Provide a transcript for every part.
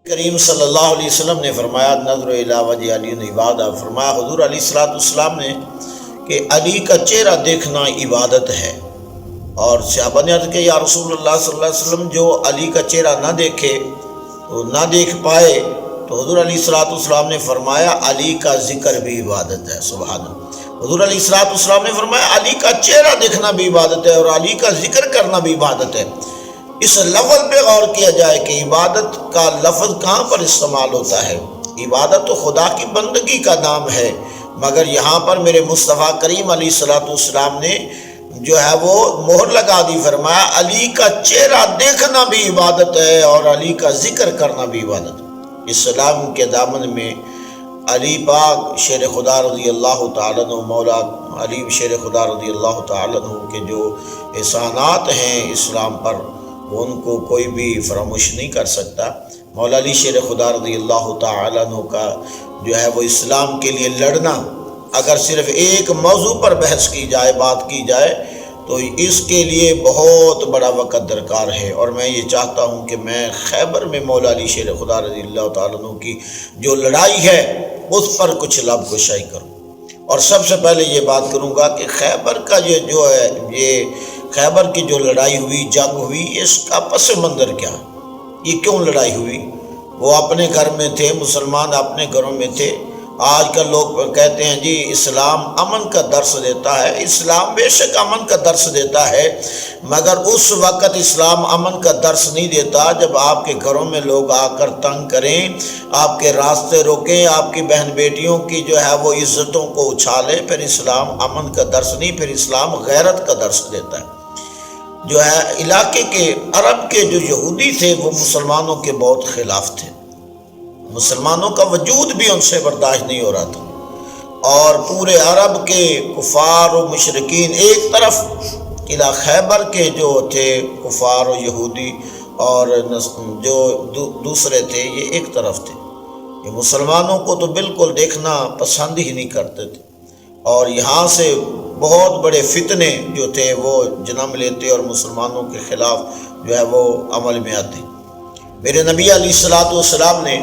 کریم صلی اللہ علیہ وسلم نے فرمایا نظر الی وجہ علی عبادہ، فرمایا حضور علیہ السلام نے کہ علی کا چہرہ دیکھنا عبادت ہے۔ اور صحابہ نے عرض کہ یا رسول اللہ صلی اللہ علیہ وسلم جو علی کا چہرہ نہ دیکھے تو نہ دیکھ پائے، تو حضور علیہ السلام نے فرمایا علی کا ذکر بھی عبادت ہے۔ سبحان اللہ۔ حضور علیہ السلام نے فرمایا علی کا چہرہ دیکھنا بھی عبادت ہے اور علی کا ذکر کرنا بھی عبادت ہے۔ اس لفظ پہ غور کیا جائے کہ عبادت کا لفظ کہاں پر استعمال ہوتا ہے۔ عبادت تو خدا کی بندگی کا نام ہے، مگر یہاں پر میرے مصطفیٰ کریم علیہ السلام نے جو ہے وہ مہر لگا دی، فرمایا علی کا چہرہ دیکھنا بھی عبادت ہے اور علی کا ذکر کرنا بھی عبادت ہے۔ اسلام کے دامن میں علی پاک شیر خدا رضی اللہ تعالیٰ عنہ، مولا علی شیر خدا رضی اللہ تعالیٰ عنہ کے جو احسانات ہیں اسلام پر، ان کو کوئی بھی فراموش نہیں کر سکتا۔ مولا علی شیر خدا رضی اللہ تعالیٰ عنہ کا جو ہے وہ اسلام کے لیے لڑنا، اگر صرف ایک موضوع پر بحث کی جائے، بات کی جائے، تو اس کے لیے بہت بڑا وقت درکار ہے۔ اور میں یہ چاہتا ہوں کہ میں خیبر میں مولا علی شیر خدا رضی اللہ تعالیٰ عنہ کی جو لڑائی ہے اس پر کچھ لب گشائی کروں۔ اور سب سے پہلے یہ بات کروں گا کہ خیبر کا یہ خیبر کی جو لڑائی ہوئی، جنگ ہوئی، اس کا پس منظر کیا، یہ کیوں لڑائی ہوئی؟ وہ اپنے گھر میں تھے، مسلمان اپنے گھروں میں تھے۔ آج کل لوگ کہتے ہیں جی اسلام امن کا درس دیتا ہے۔ اسلام بے شک امن کا درس دیتا ہے، مگر اس وقت اسلام امن کا درس نہیں دیتا جب آپ کے گھروں میں لوگ آ کر تنگ کریں، آپ کے راستے روکیں، آپ کی بہن بیٹیوں کی جو ہے وہ عزتوں کو اچھالیں، پھر اسلام امن کا درس نہیں، پھر اسلام غیرت کا درس دیتا ہے۔ جو ہے علاقے کے عرب کے جو یہودی تھے وہ مسلمانوں کے بہت خلاف تھے، مسلمانوں کا وجود بھی ان سے برداشت نہیں ہو رہا تھا، اور پورے عرب کے کفار و مشرکین ایک طرف، قلعہ خیبر کے جو تھے کفار و یہودی اور جو دوسرے تھے یہ ایک طرف تھے۔ یہ مسلمانوں کو تو بالکل دیکھنا پسند ہی نہیں کرتے تھے، اور یہاں سے بہت بڑے فتنے جو تھے وہ جنم لیتے اور مسلمانوں کے خلاف جو ہے وہ عمل میں آتے۔ میرے نبی علیہ السلام نے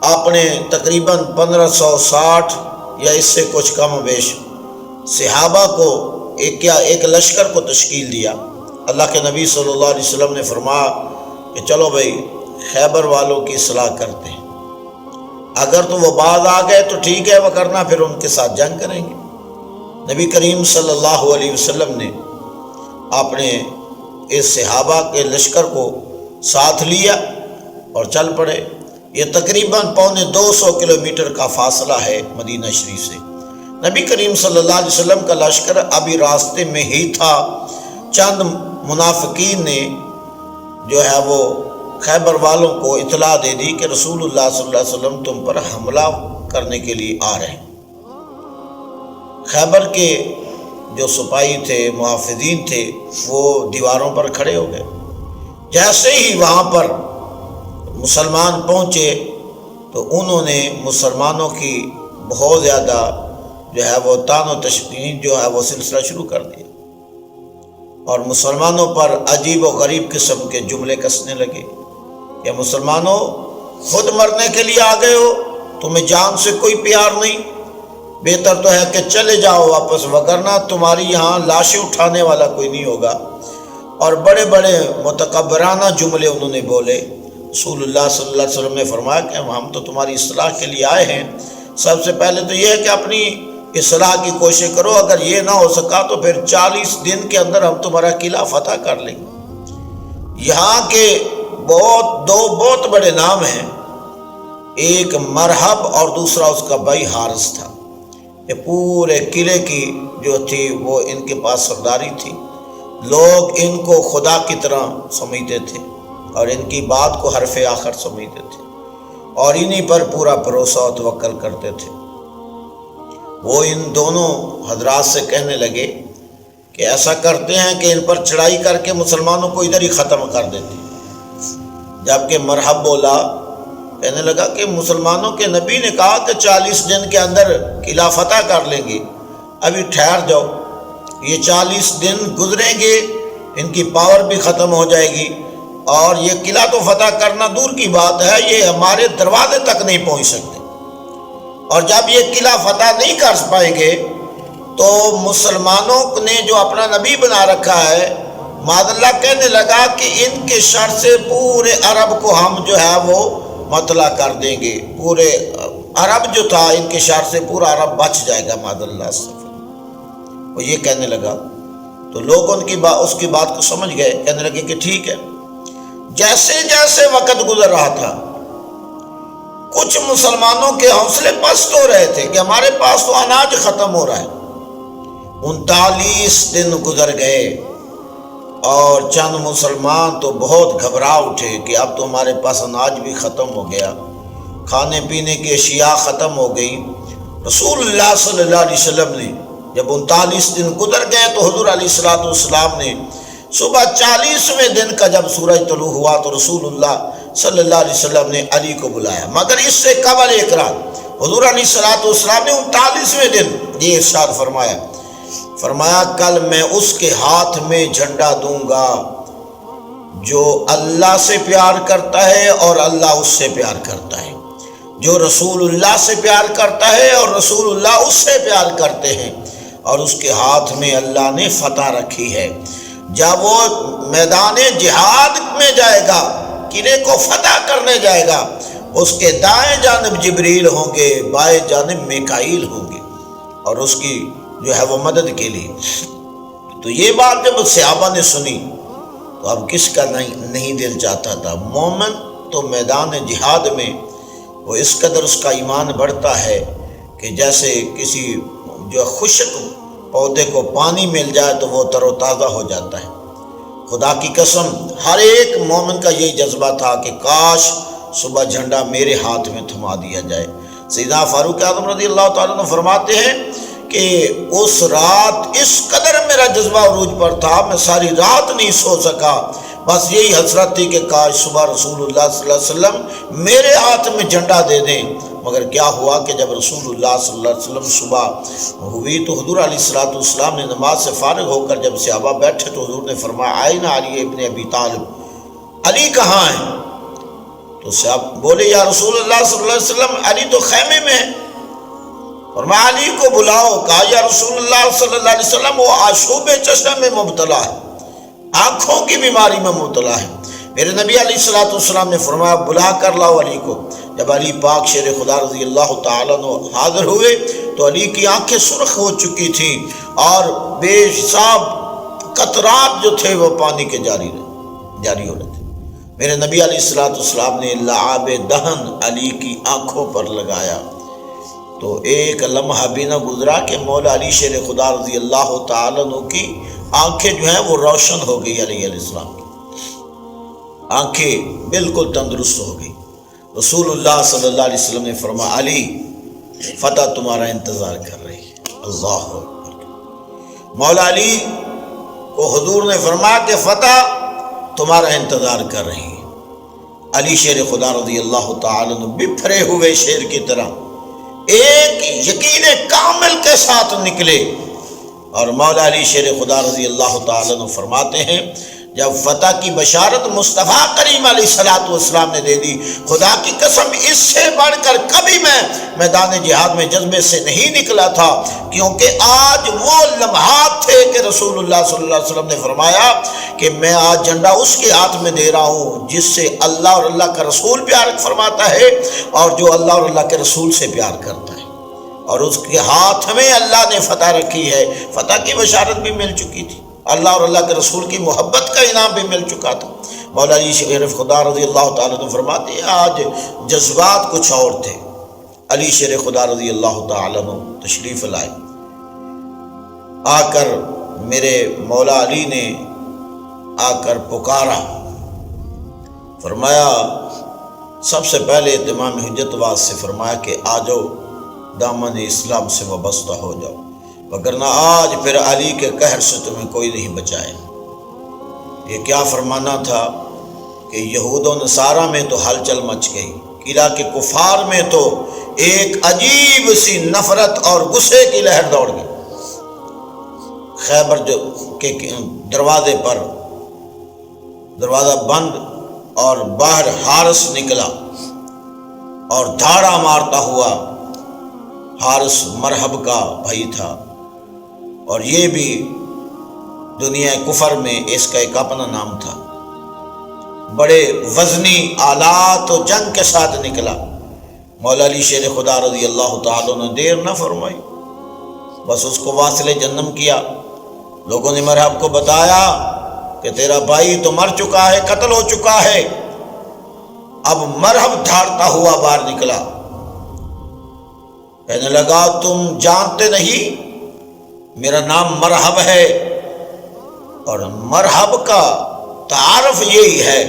اپنے تقریباً 1560 یا اس سے کچھ کم و بیش صحابہ کو ایک لشکر کو تشکیل دیا۔ اللہ کے نبی صلی اللہ علیہ وسلم نے فرمایا کہ چلو بھائی خیبر والوں کی اصلاح کرتے ہیں، اگر تو وہ باز آ گئے تو ٹھیک ہے، وگرنہ پھر ان کے ساتھ جنگ کریں گے۔ نبی کریم صلی اللہ علیہ وسلم نے اپنے اس صحابہ کے لشکر کو ساتھ لیا اور چل پڑے۔ یہ تقریباً 250 کلومیٹر کا فاصلہ ہے مدینہ شریف سے۔ نبی کریم صلی اللہ علیہ وسلم کا لشکر ابھی راستے میں ہی تھا، چند منافقین نے جو ہے وہ خیبر والوں کو اطلاع دے دی کہ رسول اللہ صلی اللہ علیہ وسلم تم پر حملہ کرنے کے لیے آ رہے ہیں۔ خیبر کے جو سپاہی تھے، محافظین تھے، وہ دیواروں پر کھڑے ہو گئے۔ جیسے ہی وہاں پر مسلمان پہنچے تو انہوں نے مسلمانوں کی بہت زیادہ جو ہے وہ طعن و تشنیع جو ہے وہ سلسلہ شروع کر دیا، اور مسلمانوں پر عجیب و غریب قسم کے جملے کسنے لگے کہ مسلمانوں خود مرنے کے لیے آ گئے ہو، تمہیں جان سے کوئی پیار نہیں، بہتر تو ہے کہ چلے جاؤ واپس، وگرنہ تمہاری یہاں لاشیں اٹھانے والا کوئی نہیں ہوگا۔ اور بڑے بڑے متکبرانہ جملے انہوں نے بولے۔ رسول اللہ صلی اللہ علیہ وسلم نے فرمایا کہ ہم تو تمہاری اصلاح کے لیے آئے ہیں، سب سے پہلے تو یہ ہے کہ اپنی اصلاح کی کوشش کرو، اگر یہ نہ ہو سکا تو پھر 40 دن کے اندر ہم تمہارا قلعہ فتح کر لیں گے۔ یہاں کے دو بہت بڑے نام ہیں، ایک مرحب اور دوسرا اس کا بھائی حارث تھا۔ یہ پورے قلعے کی جو تھی وہ ان کے پاس سرداری تھی، لوگ ان کو خدا کی طرح سمجھتے تھے اور ان کی بات کو حرف آخر سمجھتے تھے، اور انہی پر پورا بھروسہ و توکل کرتے تھے۔ وہ ان دونوں حضرات سے کہنے لگے کہ ایسا کرتے ہیں کہ ان پر چڑھائی کر کے مسلمانوں کو ادھر ہی ختم کر دیتے۔ جبکہ مرحب بولا، کہنے لگا کہ مسلمانوں کے نبی نے کہا کہ 40 دن کے اندر قلعہ فتح کر لیں گے، ابھی ٹھہر جاؤ، یہ 40 دن گزریں گے، ان کی پاور بھی ختم ہو جائے گی، اور یہ قلعہ تو فتح کرنا دور کی بات ہے، یہ ہمارے دروازے تک نہیں پہنچ سکتے، اور جب یہ قلعہ فتح نہیں کر پائیں گے تو مسلمانوں نے جو اپنا نبی بنا رکھا ہے معاذ اللہ کہنے لگا کہ ان کے شر سے پورے عرب کو ہم جو ہے وہ مطلع کر دیں گے، پورے عرب جو تھا ان کے شر سے پورا عرب بچ جائے گا معاذ اللہ سے۔ وہ یہ کہنے لگا تو لوگ اس کی بات کو سمجھ گئے، کہنے لگے کہ ٹھیک ہے۔ جیسے جیسے وقت گزر رہا تھا کچھ مسلمانوں کے حوصلے پست ہو رہے تھے کہ ہمارے پاس تو اناج ختم ہو رہا ہے۔ 39 دن گزر گئے اور چند مسلمان تو بہت گھبرا اٹھے کہ اب تو ہمارے پاس اناج بھی ختم ہو گیا، کھانے پینے کی اشیاء ختم ہو گئی۔ رسول اللہ صلی اللہ علیہ وسلم نے جب 39 دن گزر گئے تو حضور علیہ السلام نے صبح 40ویں دن کا جب سورج طلوع ہوا تو رسول اللہ صلی اللہ علیہ وسلم نے علی کو بلایا، مگر اس سے قبل ایک رات حضور علیہ السلام نے 39ویں دن یہ ارشاد فرمایا کل میں اس کے ہاتھ میں جھنڈا دوں گا جو اللہ سے پیار کرتا ہے اور اللہ اس سے پیار کرتا ہے، جو رسول اللہ سے پیار کرتا ہے اور رسول اللہ اس سے پیار کرتے ہیں، اور اس کے ہاتھ میں اللہ نے فتح رکھی ہے۔ جب وہ میدان جہاد میں جائے گا، قلعے کو فتح کرنے جائے گا، اس کے دائیں جانب جبریل ہوں گے، بائیں جانب میکائیل ہوں گے، اور اس کی جو ہے وہ مدد کے لیے۔ تو یہ بات جب صحابہ نے سنی تو اب کس کا نہیں دل چاہتا تھا۔ مومن تو میدان جہاد میں وہ اس قدر اس کا ایمان بڑھتا ہے کہ جیسے کسی جو خشک پودے کو پانی مل جائے تو وہ تر و تازہ ہو جاتا ہے۔ خدا کی قسم ہر ایک مومن کا یہی جذبہ تھا کہ کاش صبح جھنڈا میرے ہاتھ میں تھما دیا جائے۔ سیدنا فاروق اعظم رضی اللہ تعالیٰ عنہ فرماتے ہیں کہ اس رات اس قدر میرا جذبہ عروج پر تھا، میں ساری رات نہیں سو سکا، بس یہی حسرت تھی کہ کاش صبح رسول اللہ صلی اللہ علیہ وسلم میرے ہاتھ میں جھنڈا دے دیں۔ مگر کیا ہوا کہ جب رسول اللہ صلی اللہ علیہ وسلم صبح ہوئی تو حضور علیہ السلام نے نماز سے فارغ ہو کر جب صحابہ بیٹھے تو حضور نے فرمایا آئین علی ابن ابی طالب، علی کہاں ہے؟ تو صحابہ بولے یا رسول اللہ صلی اللہ علیہ وسلم علی تو خیمے میں ہے۔ فرمایا علی کو بلاؤ۔ کہا یا رسول اللہ صلی اللہ علیہ وسلم وہ آشوب چشم میں مبتلا ہے، آنکھوں کی بیماری میں مبتلا ہے۔ میرے نبی علیہ السلام نے فرمایا بلا کر لاؤ علی کو۔ جب علی پاک شیر خدا رضی اللہ تعالیٰ عنہ حاضر ہوئے تو علی کی آنکھیں سرخ ہو چکی تھیں اور بے حساب قطرات جو تھے وہ پانی کے جاری ہو رہے تھے۔ میرے نبی علیہ السلام نے لعاب دہن علی کی آنکھوں پر لگایا تو ایک لمحہ بھی نہ گزرا کہ مولا علی شیر خدا رضی اللہ تعالیٰ عنہ کی آنکھیں جو ہیں وہ روشن ہو گئی، علیہ السلام کی آنکھیں بالکل تندرست ہو گئی۔ رسول اللہ صلی اللہ علیہ وسلم نے فرمایا علی فتح تمہارا انتظار کر رہی ہے۔ اللہ اکبر۔ مولا علی کو حضور نے فرمایا کہ فتح تمہارا انتظار کر رہی ہے۔ علی شیر خدا رضی اللہ تعالیٰ عنہ بپھرے ہوئے شیر کی طرح ایک یقین کامل کے ساتھ نکلے، اور مولا علی شیر خدا رضی اللہ تعالیٰ عنہ فرماتے ہیں جب فتح کی بشارت مصطفیٰ کریم علیہ السلام نے دے دی، خدا کی قسم اس سے بڑھ کر کبھی میں میدان جہاد میں جذبے سے نہیں نکلا تھا، کیونکہ آج وہ لمحات تھے کہ رسول اللہ صلی اللہ علیہ وسلم نے فرمایا کہ میں آج جھنڈا اس کے ہاتھ میں دے رہا ہوں جس سے اللہ اور اللہ کا رسول پیار فرماتا ہے اور جو اللہ اور اللہ کے رسول سے پیار کرتا ہے، اور اس کے ہاتھ میں اللہ نے فتح رکھی ہے۔ فتح کی بشارت بھی مل چکی تھی، اللہ اور اللہ کے رسول کی محبت کا انعام بھی مل چکا تھا۔ مولا علی شیر خدا رضی اللہ تعالیٰ عنہ فرماتے ہیں آج جذبات کچھ اور تھے۔ علی شیر خدا رضی اللہ تعالیٰ عنہ تشریف لائے، آ کر میرے مولا علی نے آ کر پکارا، فرمایا سب سے پہلے امام حجت واس سے فرمایا کہ آ جاؤ دامن اسلام سے وابستہ ہو جاؤ، وگرنہ آج پھر علی کے قہر سے تمہیں کوئی نہیں بچائے۔ یہ کیا فرمانا تھا کہ یہود و نصارہ میں تو ہلچل مچ گئی، قلعہ کے کفار میں تو ایک عجیب سی نفرت اور غصے کی لہر دوڑ گئی۔ خیبر کے دروازے پر دروازہ بند اور باہر حارث نکلا اور دھاڑا مارتا ہوا. حارث مرحب کا بھائی تھا اور یہ بھی دنیا کفر میں اس کا ایک اپنا نام تھا. بڑے وزنی آلات و جنگ کے ساتھ نکلا. مولا علی شیر خدا رضی اللہ تعالیٰ نے دیر نہ فرمائی، بس اس کو واصل جنم کیا. لوگوں نے مرحب کو بتایا کہ تیرا بھائی تو مر چکا ہے، قتل ہو چکا ہے. اب مرحب دھاڑتا ہوا باہر نکلا، کہنے لگا تم جانتے نہیں میرا نام مرحب ہے، اور مرحب کا تعارف یہی ہے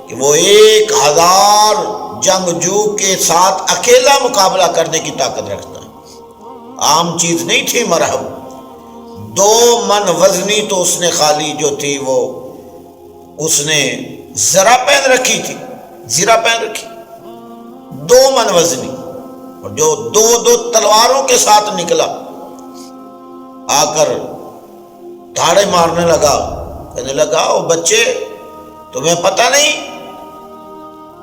کہ وہ 1000 جنگجو کے ساتھ اکیلا مقابلہ کرنے کی طاقت رکھتا ہے. عام چیز نہیں تھی مرحب. 2 من وزنی تو اس نے خالی جو تھی وہ اس نے زرہ پہن رکھی تھی، 2 من وزنی، اور جو 2 تلواروں کے ساتھ نکلا آ کر دھاڑے مارنے لگا. کہنے لگا او بچے تمہیں پتہ نہیں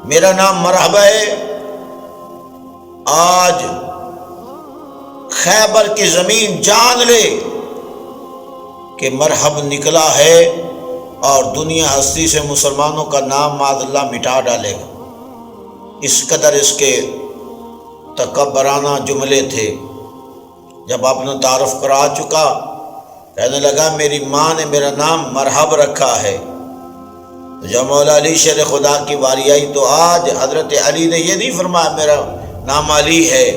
میرا نام مرحب ہے؟ آج خیبر کی زمین جان لے کہ مرحب نکلا ہے اور دنیا ہستی سے مسلمانوں کا نام معاذ اللہ مٹا ڈالے گا. اس قدر اس کے تکبرانہ جملے تھے. جب اپنا تعارف کرا چکا کہنے لگا میری ماں نے میرا نام مرحب رکھا ہے. جب مولا علی شیر خدا کی باری آئی تو آج حضرت علی نے یہ نہیں فرمایا میرا نام علی ہے،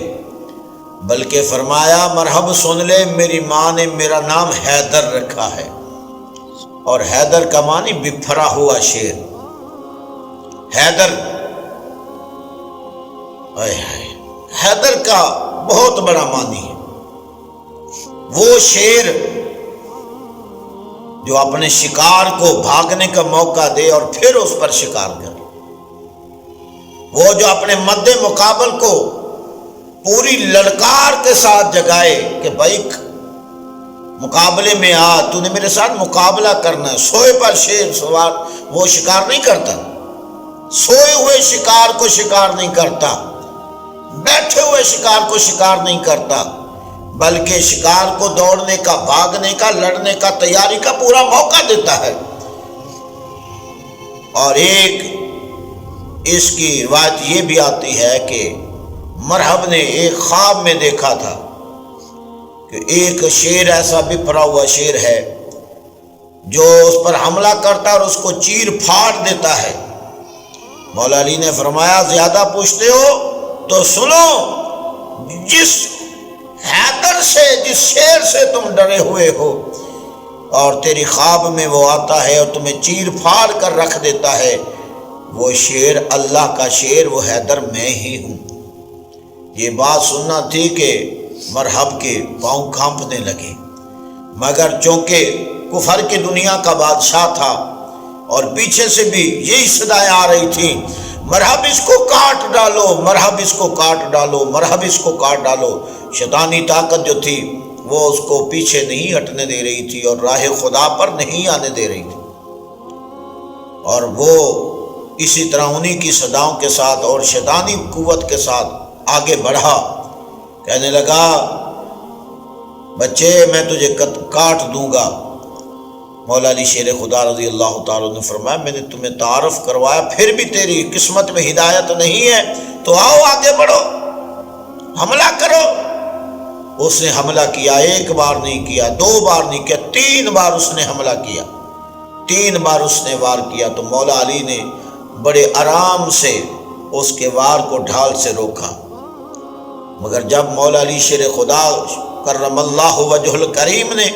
بلکہ فرمایا مرحب سن لے میری ماں نے میرا نام حیدر رکھا ہے. اور حیدر کا معنی بپھرا ہوا شیر. حیدر کا بہت بڑا معنی ہے. وہ شیر جو اپنے شکار کو بھاگنے کا موقع دے اور پھر اس پر شکار کرے. وہ جو اپنے مد مقابل کو پوری للکار کے ساتھ جگائے کہ بھائی مقابلے میں آ، تو نے میرے ساتھ مقابلہ کرنا ہے. سوئے پر شیر سوار وہ شکار نہیں کرتا، سوئے ہوئے شکار کو شکار نہیں کرتا، بیٹھے ہوئے شکار کو شکار نہیں کرتا، بلکہ شکار کو دوڑنے کا، بھاگنے کا، لڑنے کا، تیاری کا پورا موقع دیتا ہے. اور ایک اس کی روایت یہ بھی آتی ہے کہ مرحب نے ایک خواب میں دیکھا تھا کہ ایک شیر ایسا بپھرا ہوا شیر ہے جو اس پر حملہ کرتا اور اس کو چیر پھاڑ دیتا ہے. مولا علی نے فرمایا زیادہ پوچھتے ہو تو سنو، جس حیدر سے، جس شیر سے تم ڈرے ہوئے ہو اور تیری خواب میں وہ آتا ہے اور تمہیں چیر پھاڑ کر رکھ دیتا ہے، وہ شیر اللہ کا شیر، وہ حیدر میں ہی ہوں. یہ بات سننا تھی کہ مرحب کے پاؤں کانپنے لگے، مگر چونکہ کفر کی دنیا کا بادشاہ تھا اور پیچھے سے بھی یہی صدائیں آ رہی تھیں، مرحب اس کو کاٹ ڈالو، مرحب اس کو کاٹ ڈالو، مرحب اس کو کاٹ ڈالو. شیطانی طاقت جو تھی وہ اس کو پیچھے نہیں ہٹنے دے رہی تھی اور راہ خدا پر نہیں آنے دے رہی تھی. اور وہ اسی طرح انہی کی صداؤں کے ساتھ اور شیطانی قوت کے ساتھ آگے بڑھا. کہنے لگا بچے میں تجھے کاٹ دوں گا. مولا علی شیر خدا رضی اللہ تعالیٰ نے فرمایا میں نے تمہیں تعارف کروایا، پھر بھی تیری قسمت میں ہدایت نہیں ہے تو آؤ آگے بڑھو، حملہ کرو. اس نے حملہ کیا، 1 بار نہیں کیا، 2 بار نہیں کیا، 3 بار اس نے حملہ کیا. 3 بار اس نے وار کیا تو مولا علی نے بڑے آرام سے اس کے وار کو ڈھال سے روکا. مگر جب مولا علی شیر خدا کرم اللہ وجہ الکریم نے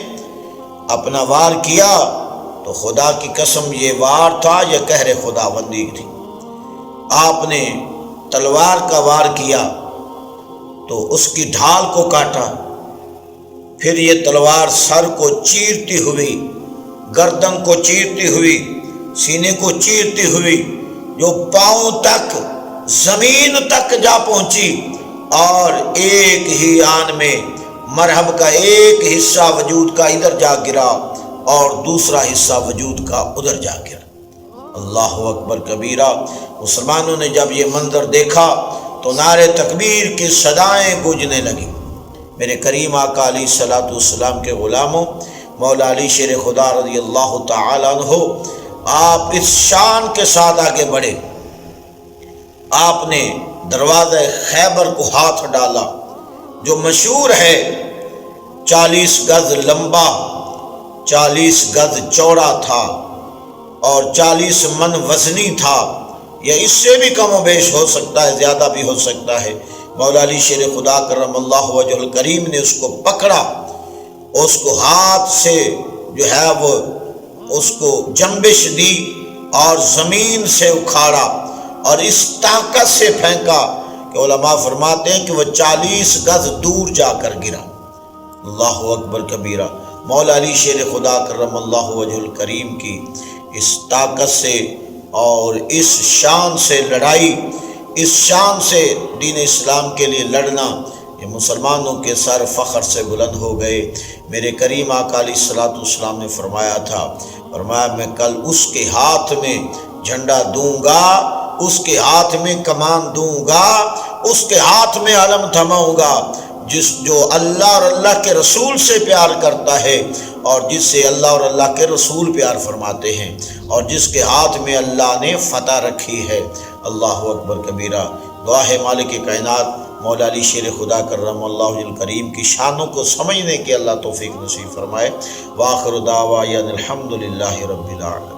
اپنا وار کیا تو خدا کی قسم یہ وار تھا، یہ قہر خداوندی تھی. آپ نے تلوار کا وار کیا تو اس کی ڈھال کو کاٹا، پھر یہ تلوار سر کو چیرتی ہوئی، گردن کو چیرتی ہوئی، سینے کو چیرتی ہوئی، جو پاؤں تک زمین تک جا پہنچی اور ایک ہی آن میں مرحب کا ایک حصہ وجود کا ادھر جا گرا اور دوسرا حصہ وجود کا ادھر جا گرا. اللہ اکبر کبیرہ۔ مسلمانوں نے جب یہ منظر دیکھا تو نعرے تکبیر کی صدائیں گونجنے لگیں۔ میرے کریم آقا علیہ الصلوۃ والسلام کے غلاموں، مولا علی شیر خدا رضی اللہ تعالیٰ عنہ، آپ اس شان کے ساتھ آگے بڑھے۔ آپ نے دروازہ خیبر کو ہاتھ ڈالا جو مشہور ہے، 40 گز لمبا، 40 گز چوڑا تھا اور 40 من وزنی تھا، یا اس سے بھی کم و بیش ہو سکتا ہے، زیادہ بھی ہو سکتا ہے۔ مولا علی شیر خدا کرم اللہ وجہ الکریم نے اس کو پکڑا، اس کو ہاتھ سے جو ہے وہ اس کو جنبش دی اور زمین سے اکھاڑا اور اس طاقت سے پھینکا کہ علماء فرماتے ہیں کہ وہ 40 گز دور جا کر گرا۔ اللہ اکبر کبیرہ۔ مولا علی شیر خدا کرم اللہ وجہ الکریم کی اس طاقت سے اور اس شان سے لڑائی، اس شان سے دین اسلام کے لیے لڑنا، یہ مسلمانوں کے سر فخر سے بلند ہو گئے۔ میرے کریم آقا علیہ الصلوۃ والسلام نے فرمایا تھا، فرمایا میں کل اس کے ہاتھ میں جھنڈا دوں گا، اس کے ہاتھ میں کمان دوں گا، اس کے ہاتھ میں علم تھماؤں گا، جو اللہ اور اللہ کے رسول سے پیار کرتا ہے اور جس سے اللہ اور اللہ کے رسول پیار فرماتے ہیں اور جس کے ہاتھ میں اللہ نے فتح رکھی ہے۔ اللہ اکبر کبیرہ۔ دعا ہے مالک کائنات مولا علی شیر خدا کرم اللہ وجہ الکریم کی شانوں کو سمجھنے کی اللہ توفیق نصیب فرمائے۔ وآخر دعوانا الحمد للہ رب العالمین۔